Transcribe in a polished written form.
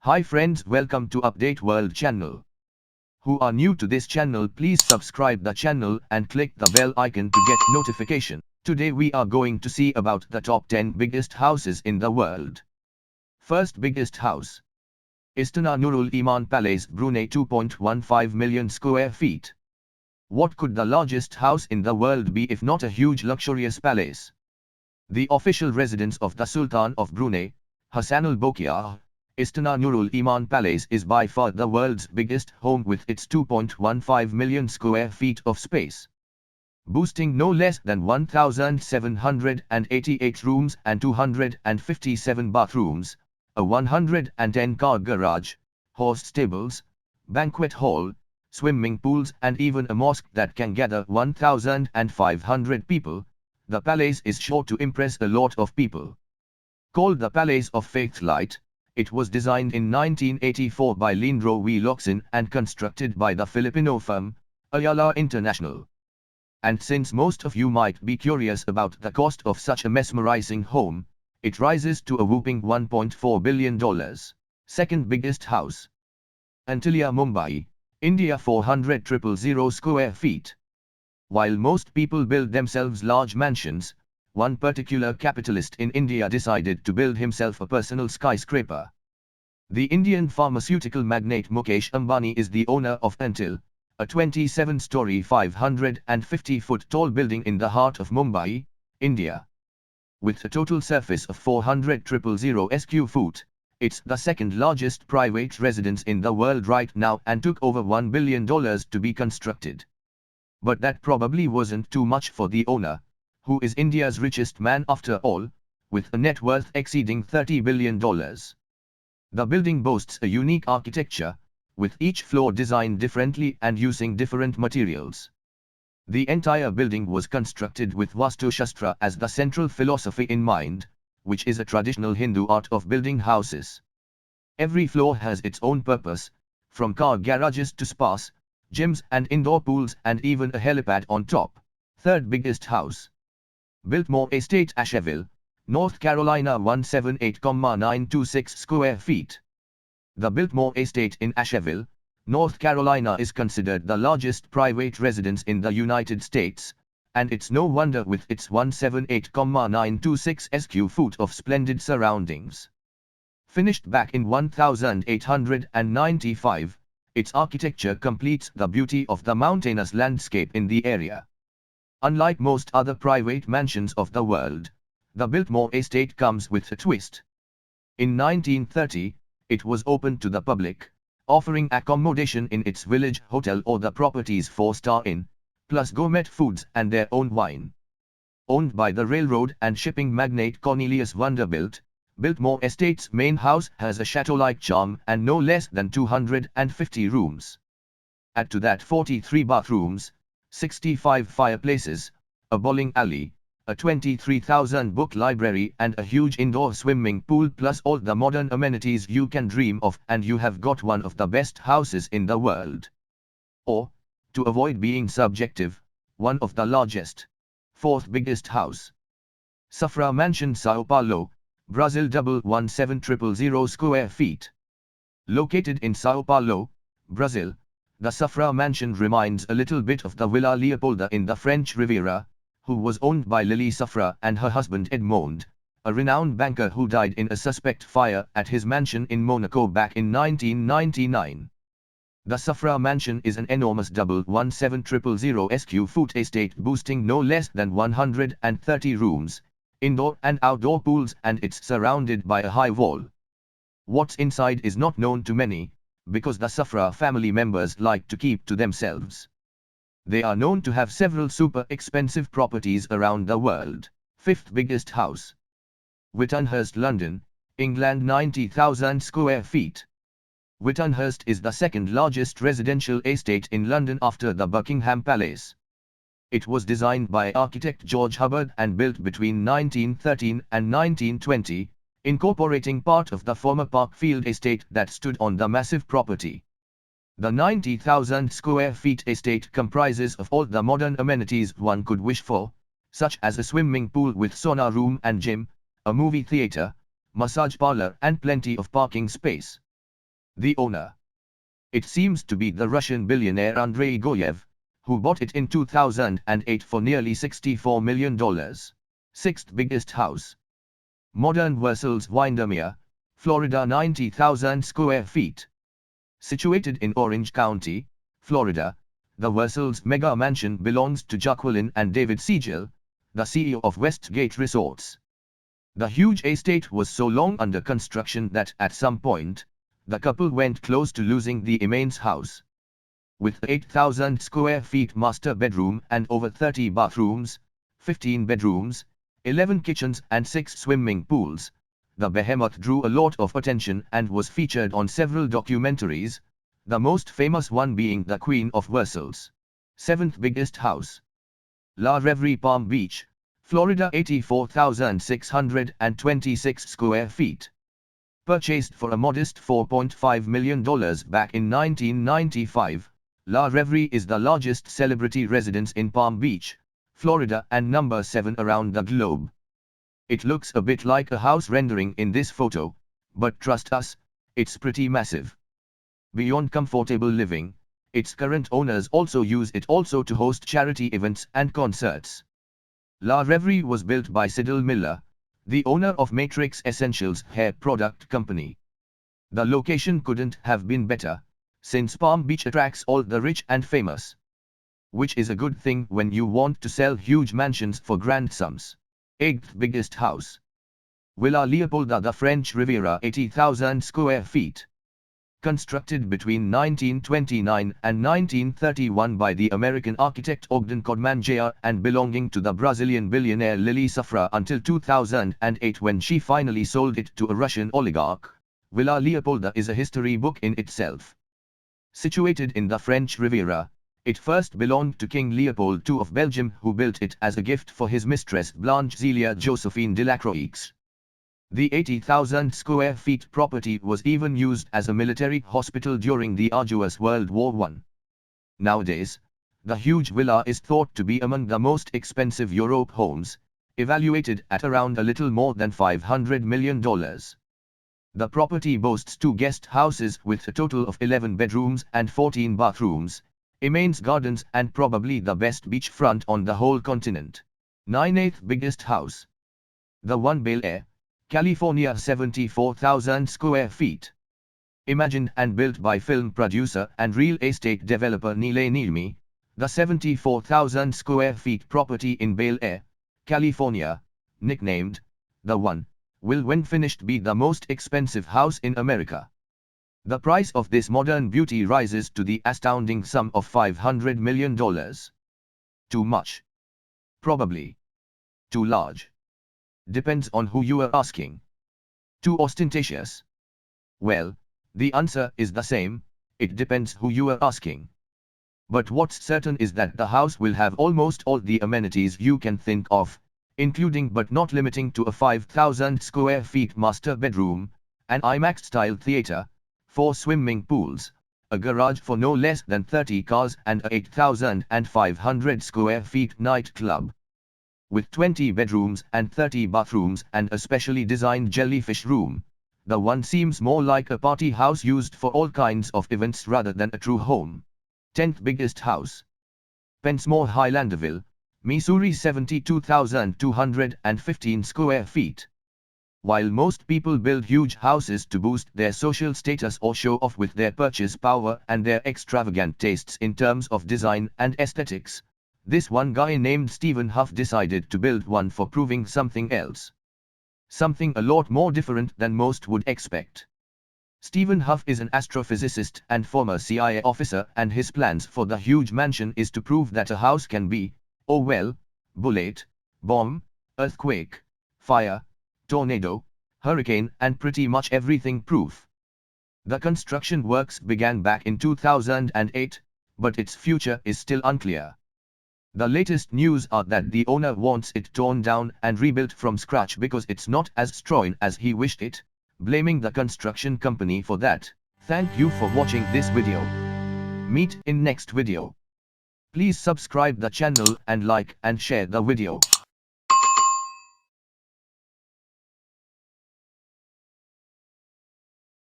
Hi friends, welcome to Update World channel. Who are new to this channel, please subscribe the channel and click the bell icon to get notification. Today we are going to see about the top 10 biggest houses in the world. First biggest house. Istana Nurul Iman Palace, Brunei, 2.15 million square feet. What could the largest house in the world be if not a huge luxurious palace? The official residence of the Sultan of Brunei, Hassan al-Bolkiah, Istana Nurul Iman Palace is by far the world's biggest home with its 2.15 million square feet of space, boasting no less than 1,788 rooms and 257 bathrooms, a 110-car garage, horse stables, banquet hall, swimming pools and even a mosque that can gather 1,500 people. The palace is sure to impress a lot of people. Called the Palace of Faith Light, it was designed in 1984 by Leandro V. Locsin and constructed by the Filipino firm, Ayala International. And since most of you might be curious about the cost of such a mesmerizing home, it rises to a whopping $1.4 billion. Second biggest house. Antilia, Mumbai, India, 400,000 square feet. While most people build themselves large mansions, one particular capitalist in India decided to build himself a personal skyscraper. The Indian pharmaceutical magnate Mukesh Ambani is the owner of Antilia, a 27-story 550-foot tall building in the heart of Mumbai, India. With a total surface of 400,000 sq ft, it's the second largest private residence in the world right now and took over $1 billion to be constructed. But that probably wasn't too much for the owner, who is India's richest man after all, with a net worth exceeding $30 billion. The building boasts a unique architecture, with each floor designed differently and using different materials. The entire building was constructed with Vastu Shastra as the central philosophy in mind, which is a traditional Hindu art of building houses. Every floor has its own purpose, from car garages to spas, gyms and indoor pools and even a helipad on top. Third biggest house. Biltmore Estate, Asheville, North Carolina, 178,926 square feet. The Biltmore Estate in Asheville, North Carolina is considered the largest private residence in the United States, and it's no wonder with its 178,926 sq ft of splendid surroundings. Finished back in 1895, its architecture completes the beauty of the mountainous landscape in the area. Unlike most other private mansions of the world, the Biltmore Estate comes with a twist. In 1930, it was opened to the public, offering accommodation in its village hotel or the property's 4-star inn, plus gourmet foods and their own wine. Owned by the railroad and shipping magnate Cornelius Vanderbilt, Biltmore Estate's main house has a chateau-like charm and no less than 250 rooms. Add to that 43 bathrooms, 65 fireplaces, a bowling alley, a 23,000-book library and a huge indoor swimming pool plus all the modern amenities you can dream of, and you have got one of the best houses in the world. Or, to avoid being subjective, one of the largest. Fourth biggest house. Safra Mansion, Sao Paulo, Brazil, 117,000 square feet. Located in Sao Paulo, Brazil, the Safra Mansion reminds a little bit of the Willy Leopolda in the French Riviera, who was owned by Lily Safra and her husband Edmond, a renowned banker who died in a suspect fire at his mansion in Monaco back in 1999. The Safra Mansion is an enormous 117,000 sq ft estate boasting no less than 130 rooms, indoor and outdoor pools, and it's surrounded by a high wall. What's inside is not known to many, because the Safra family members like to keep to themselves. They are known to have several super expensive properties around the world. Fifth biggest house. Witanhurst, London, England, 90,000 square feet. Witanhurst is the second largest residential estate in London after the Buckingham Palace. It was designed by architect George Hubbard and built between 1913 and 1920, incorporating part of the former Parkfield estate that stood on the massive property. The 90,000 square feet estate comprises of all the modern amenities one could wish for, such as a swimming pool with sauna room and gym, a movie theater, massage parlor and plenty of parking space. The owner. It seems to be the Russian billionaire Andrei Goyev, who bought it in 2008 for nearly $64 million. Sixth biggest house. Modern Versailles, Windermere, Florida, 90,000 square feet. Situated in Orange County, Florida, the Versailles mega mansion belongs to Jacqueline and David Siegel, the CEO of Westgate Resorts. The huge estate was so long under construction that at some point, the couple went close to losing the immense house. With 8,000 square feet master bedroom and over 30 bathrooms, 15 bedrooms, 11 kitchens and 6 swimming pools, the behemoth drew a lot of attention and was featured on several documentaries, the most famous one being The Queen of Versailles. Seventh biggest house. La Reverie, Palm Beach, Florida, 84,626 square feet. Purchased for a modest $4.5 million back in 1995, La Reverie is the largest celebrity residence in Palm Beach, Florida and number 7 around the globe. It looks a bit like a house rendering in this photo, but trust us, it's pretty massive. Beyond comfortable living, its current owners also use it to host charity events and concerts. La Reverie was built by Cyril Miller, the owner of Matrix Essentials hair product company. The location couldn't have been better, since Palm Beach attracts all the rich and famous. Which is a good thing when you want to sell huge mansions for grand sums. Eighth biggest house. Villa Leopolda, the French Riviera, 80,000 square feet. Constructed between 1929 and 1931 by the American architect Ogden Codman Jr. and belonging to the Brazilian billionaire Lily Safra until 2008 when she finally sold it to a Russian oligarch, Villa Leopolda is a history book in itself. Situated in the French Riviera, it first belonged to King Leopold II of Belgium, who built it as a gift for his mistress Blanche Zelia Josephine de la Croix. The 80,000 square feet property was even used as a military hospital during the arduous World War I. Nowadays, the huge villa is thought to be among the most expensive Europe homes, evaluated at around a little more than $500 million. The property boasts 2 guest houses with a total of 11 bedrooms and 14 bathrooms, immense gardens and probably the best beachfront on the whole continent. 9th biggest house. The One Bel Air, California, 74,000 square feet. Imagined and built by film producer and real estate developer Neil Neelmy, the 74,000 square feet property in Bel Air, California, nicknamed The One, will when finished be the most expensive house in America. The price of this modern beauty rises to the astounding sum of $500 million. Too much? Probably. Too large? Depends on who you are asking. Too ostentatious? Well, the answer is the same, it depends who you are asking. But what's certain is that the house will have almost all the amenities you can think of, including but not limiting to a 5,000 square feet master bedroom, an IMAX-style theater, 4 swimming pools, a garage for no less than 30 cars and a 8,500 square feet nightclub. With 20 bedrooms and 30 bathrooms and a specially designed jellyfish room, the One seems more like a party house used for all kinds of events rather than a true home. 10th biggest house. Pensmore, Highlandville, Missouri, 72,215 square feet. While most people build huge houses to boost their social status or show off with their purchase power and their extravagant tastes in terms of design and aesthetics, this one guy named Stephen Huff decided to build one for proving something else. Something a lot more different than most would expect. Stephen Huff is an astrophysicist and former CIA officer, and his plans for the huge mansion is to prove that a house can be, oh well, bullet, bomb, earthquake, fire, tornado, hurricane and pretty much everything proof. The construction works began back in 2008, but its future is still unclear. The latest news are that the owner wants it torn down and rebuilt from scratch because it's not as strong as he wished it, blaming the construction company for that. Thank you for watching this video. Meet in next video. Please subscribe the channel and like and share the video.